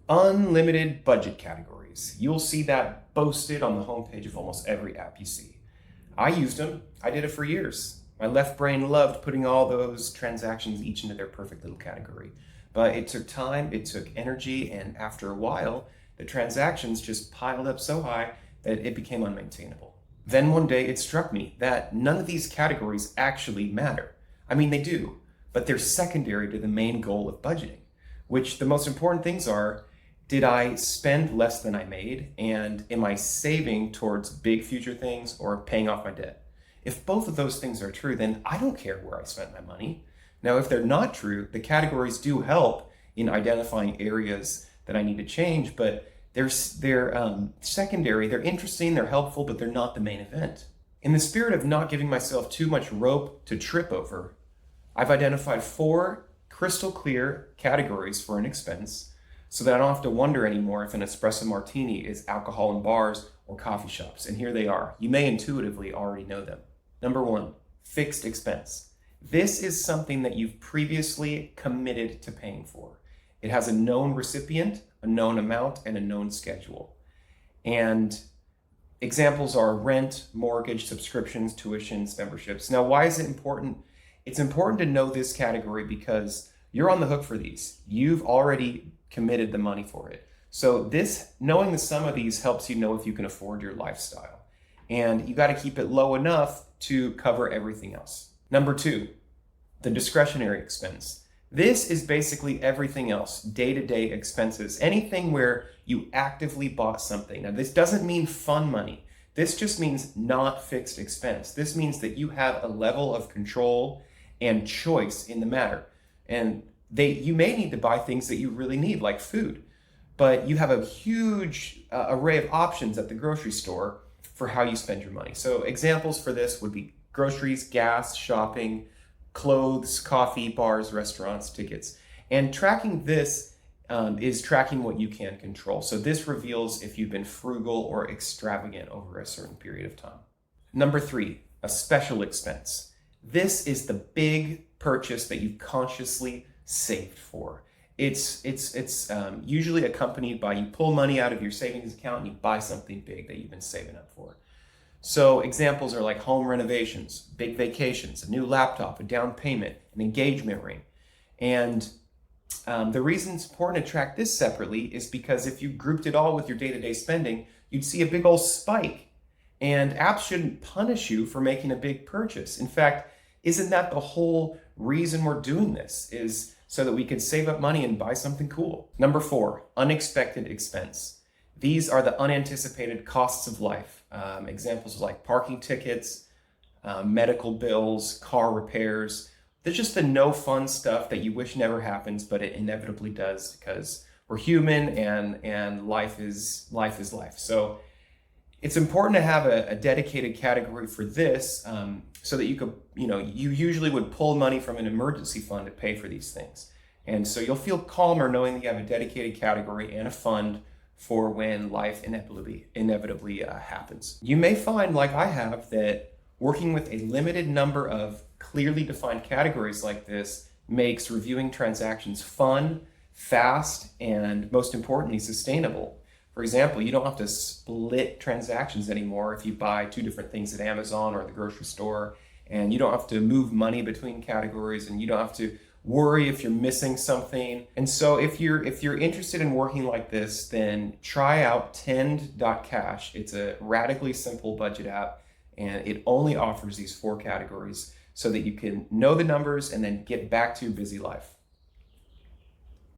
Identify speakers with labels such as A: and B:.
A: Unlimited budget categories. You'll see that boasted on the homepage of almost every app you see. I used them. I did it for years. My left brain loved putting all those transactions each into their perfect little category. But it took time, it took energy, and after a while, the transactions just piled up so high that it became unmaintainable. Then one day it struck me that none of these categories actually matter. I mean, they do, but they're secondary to the main goal of budgeting, which the most important things are: did I spend less than I made? And am I saving towards big future things or paying off my debt? If both of those things are true, then I don't care where I spent my money. Now, if they're not true, the categories do help in identifying areas that I need to change, but they're secondary, they're interesting, they're helpful, but they're not the main event. In the spirit of not giving myself too much rope to trip over, I've identified 4 crystal clear categories for an expense so that I don't have to wonder anymore if an espresso martini is alcohol in bars or coffee shops. And here they are. You may intuitively already know them. Number 1, fixed expense. This is something that you've previously committed to paying for. It has a known recipient, a known amount, and a known schedule. And examples are rent, mortgage, subscriptions, tuitions, memberships. Now, why is it important? It's important to know this category because you're on the hook for these. You've already committed the money for it. So knowing the sum of these helps you know if you can afford your lifestyle. And you got to keep it low enough to cover everything else. Number 2, the discretionary expense. This is basically everything else, day-to-day expenses, anything where you actively bought something. Now, this doesn't mean fun money. This just means not fixed expense. This means that you have a level of control and choice in the matter. And you may need to buy things that you really need, like food, but you have a huge array of options at the grocery store for how you spend your money. So examples for this would be groceries, gas, shopping, clothes, coffee, bars, restaurants, tickets. And tracking this is tracking what you can control. So this reveals if you've been frugal or extravagant over a certain period of time. Number 3, a special expense. This is the big purchase that you consciously saved for. It's usually accompanied by you pull money out of your savings account and you buy something big that you've been saving up for. So examples are like home renovations, big vacations, a new laptop, a down payment, an engagement ring. And the reason it's important to track this separately is because if you grouped it all with your day-to-day spending, you'd see a big old spike. And apps shouldn't punish you for making a big purchase. In fact, isn't that the whole reason we're doing this, is so that we can save up money and buy something cool? Number 4, unexpected expense. These are the unanticipated costs of life. Examples like parking tickets, medical bills, car repairs. There's just the no fun stuff that you wish never happens, but it inevitably does because we're human and life is life. So it's important to have a dedicated category for this so that you usually would pull money from an emergency fund to pay for these things. And so you'll feel calmer knowing that you have a dedicated category and a fund for when life inevitably happens. You may find, like I have, that working with a limited number of clearly defined categories like this makes reviewing transactions fun, fast, and most importantly, sustainable. For example, you don't have to split transactions anymore if you buy 2 different things at Amazon or the grocery store, and you don't have to move money between categories, and you don't have to worry if you're missing something. And so if you're interested in working like this, then try out tend.cash. It's a radically simple budget app, and it only offers these 4 categories so that you can know the numbers and then get back to your busy life.